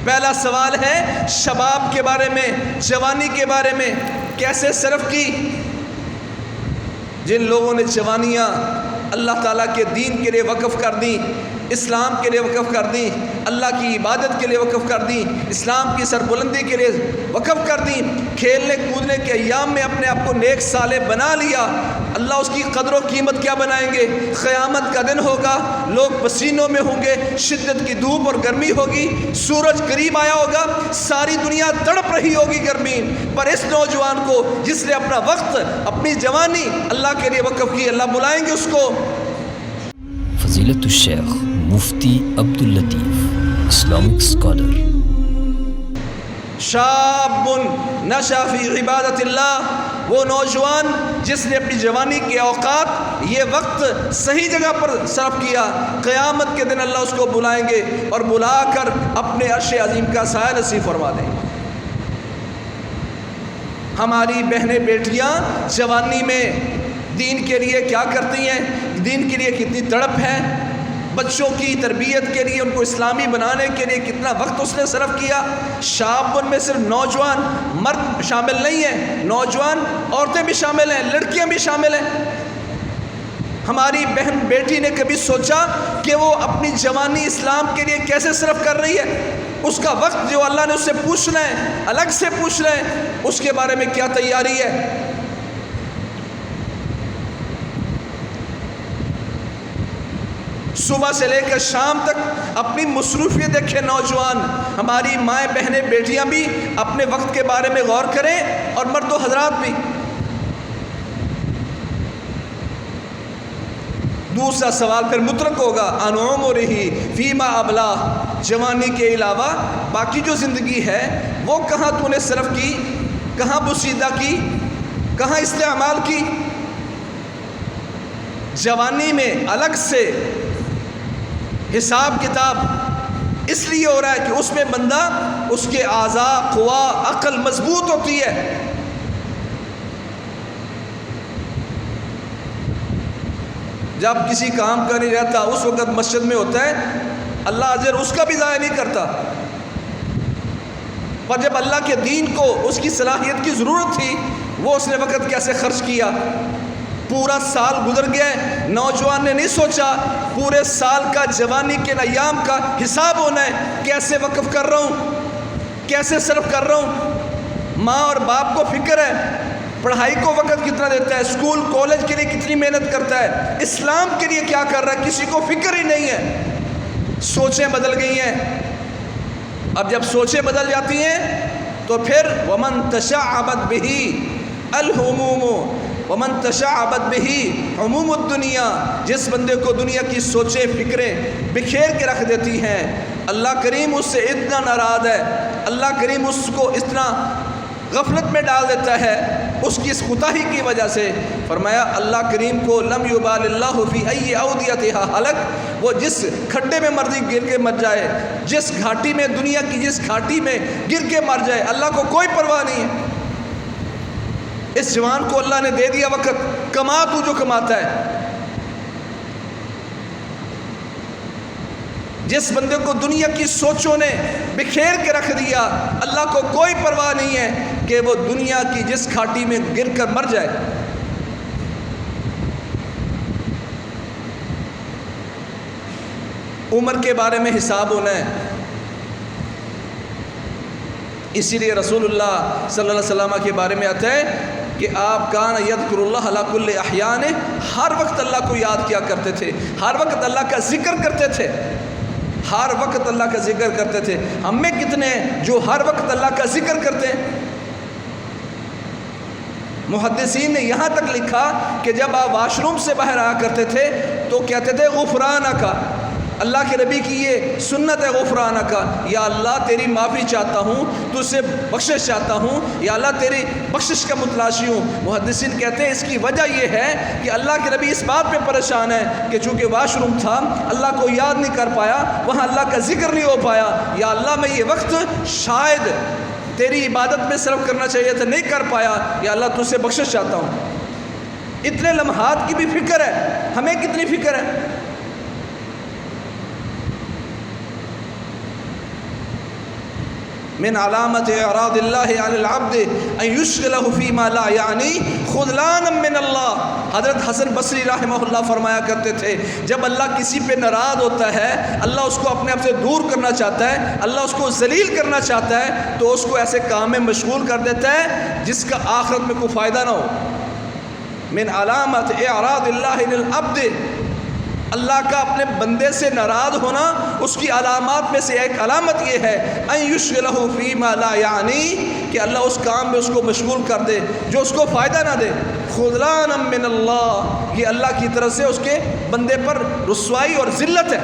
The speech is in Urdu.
پہلا سوال ہے شباب کے بارے میں، جوانی کے بارے میں کیسے صرف کی۔ جن لوگوں نے جوانیاں اللہ تعالیٰ کے دین کے لیے وقف کر دیں، اسلام کے لیے وقف کر دیں، اللہ کی عبادت کے لیے وقف کر دیں، اسلام کی سربلندی کے لیے وقف کر دیں، کھیلنے کودنے کے ایام میں اپنے آپ کو نیک صالح بنا لیا، اللہ اس کی قدر و قیمت کیا بنائیں گے۔ قیامت کا دن ہوگا، لوگ پسینوں میں ہوں گے، شدت کی دھوپ اور گرمی ہوگی، سورج قریب آیا ہوگا، ساری دنیا تڑپ رہی ہوگی گرمی پر اس نوجوان کو جس نے اپنا وقت، اپنی جوانی اللہ کے لیے وقف کی، اللہ بلائیں گے اس کو۔ فضیلت الشیخ مفتی عبداللطیف، اسلامک اسکالر۔ شاب نشا فی عبادت اللہ، وہ نوجوان جس نے اپنی جوانی کے اوقات یہ وقت صحیح جگہ پر صرف کیا، قیامت کے دن اللہ اس کو بلائیں گے اور بلا کر اپنے عرش عظیم کا سایہ نصیب فرما دیں گے۔ ہماری بہنیں بیٹیاں جوانی میں دین کے لیے کیا کرتی ہیں، دین کے لیے کتنی تڑپ ہے، بچوں کی تربیت کے لیے، ان کو اسلامی بنانے کے لیے کتنا وقت اس نے صرف کیا۔ شاب ان میں صرف نوجوان مرد شامل نہیں ہیں، نوجوان عورتیں بھی شامل ہیں، لڑکیاں بھی شامل ہیں۔ ہماری بہن بیٹی نے کبھی سوچا کہ وہ اپنی جوانی اسلام کے لیے کیسے صرف کر رہی ہے؟ اس کا وقت جو اللہ نے اس سے پوچھنا ہے، الگ سے پوچھنا ہے، اس کے بارے میں کیا تیاری ہے؟ صبح سے لے کر شام تک اپنی مصروفیت دیکھیں نوجوان۔ ہماری مائیں بہنیں بیٹیاں بھی اپنے وقت کے بارے میں غور کریں اور مرد و حضرات بھی۔ دوسرا سوال پھر مترک ہوگا، عن عمرہ فیما ابلا، جوانی کے علاوہ باقی جو زندگی ہے وہ کہاں تو نے صرف کی، کہاں بسیدہ کی، کہاں استعمال کی۔ جوانی میں الگ سے حساب کتاب اس لیے ہو رہا ہے کہ اس میں بندہ، اس کے اعضاء، قوا، عقل مضبوط ہوتی ہے۔ جب کسی کام کا نہیں رہتا اس وقت مسجد میں ہوتا ہے، اللہ اجر اس کا بھی ضائع نہیں کرتا، پر جب اللہ کے دین کو اس کی صلاحیت کی ضرورت تھی وہ اس نے وقت کیسے خرچ کیا۔ پورا سال گزر گیا ہے، نوجوان نے نہیں سوچا پورے سال کا جوانی کے ایام کا حساب ہونا ہے، کیسے وقف کر رہا ہوں، کیسے صرف کر رہا ہوں۔ ماں اور باپ کو فکر ہے، پڑھائی کو وقت کتنا دیتا ہے، اسکول کالج کے لیے کتنی محنت کرتا ہے، اسلام کے لیے کیا کر رہا ہے، کسی کو فکر ہی نہیں ہے۔ سوچیں بدل گئی ہیں۔ اب جب سوچیں بدل جاتی ہیں تو پھر ومن تشعبت بہ الہموم ومن تشعبت بہ عموم الدنیا، جس بندے کو دنیا کی سوچیں فکریں بکھیر کے رکھ دیتی ہیں، اللہ کریم اس سے اتنا ناراض ہے، اللہ کریم اس کو اتنا غفلت میں ڈال دیتا ہے اس کی اس کوتاہی کی وجہ سے۔ فرمایا اللہ کریم کو لم یبال اللہ فی ای اودیتھا ہلک، وہ جس کھڈے میں مرضی گر کے مر جائے، جس گھاٹی میں، دنیا کی جس گھاٹی میں گر کے مر جائے، اللہ کو کوئی پرواہ نہیں ہے۔ اس جوان کو اللہ نے دے دیا وقت، کما تو جو کماتا ہے۔ جس بندے کو دنیا کی سوچوں نے بکھیر کے رکھ دیا، اللہ کو کوئی پرواہ نہیں ہے کہ وہ دنیا کی جس کھاٹی میں گر کر مر جائے۔ عمر کے بارے میں حساب ہونا ہے، اسی لیے رسول اللہ صلی اللہ علیہ وسلم کے بارے میں آتا ہے کہ آپ کان یذکر اللہ علی کل احیان، ہر وقت اللہ کو یاد کیا کرتے تھے، ہر وقت اللہ کا ذکر کرتے تھے، ہر وقت اللہ کا ذکر کرتے تھے۔ ہم میں کتنے ہیں جو ہر وقت اللہ کا ذکر کرتے ہیں؟ محدثین نے یہاں تک لکھا کہ جب آپ واش روم سے باہر آیا کرتے تھے تو کہتے تھے غفرانہ کا، اللہ کے نبی کی یہ سنت ہے غفرانہ کا، یا اللہ تیری معافی چاہتا ہوں، تجھ سے بخشش چاہتا ہوں، یا اللہ تیری بخشش کا متلاشی ہوں۔ محدثین کہتے ہیں اس کی وجہ یہ ہے کہ اللہ کے نبی اس بات پہ پریشان ہے کہ چونکہ واش روم تھا، اللہ کو یاد نہیں کر پایا، وہاں اللہ کا ذکر نہیں ہو پایا، یا اللہ میں یہ وقت شاید تیری عبادت میں صرف کرنا چاہیے تھا، نہیں کر پایا، یا اللہ تجھ سے بخشش چاہتا ہوں۔ اتنے لمحات کی بھی فکر ہے، ہمیں کتنی فکر ہے؟ من علامت اعراض اللہ عن العبد ان یشغلہ فیما لا یعنی خذلانا من اللہ. حضرت حسن بصری رحمہ اللہ فرمایا کرتے تھے جب اللہ کسی پہ ناراض ہوتا ہے، اللہ اس کو اپنے آپ سے دور کرنا چاہتا ہے، اللہ اس کو ذلیل کرنا چاہتا ہے، تو اس کو ایسے کام میں مشغول کر دیتا ہے جس کا آخرت میں کوئی فائدہ نہ ہو. من علامت اعراض اللہ عن العبد، اللہ کا اپنے بندے سے ناراض ہونا اس کی علامات میں سے ایک علامت یہ ہے ان یشغلہ فیما لا یعنی کہ اللہ اس کام میں اس کو مشغول کر دے جو اس کو فائدہ نہ دے. خذلانا من اللہ، یہ اللہ کی طرف سے اس کے بندے پر رسوائی اور ذلت ہے.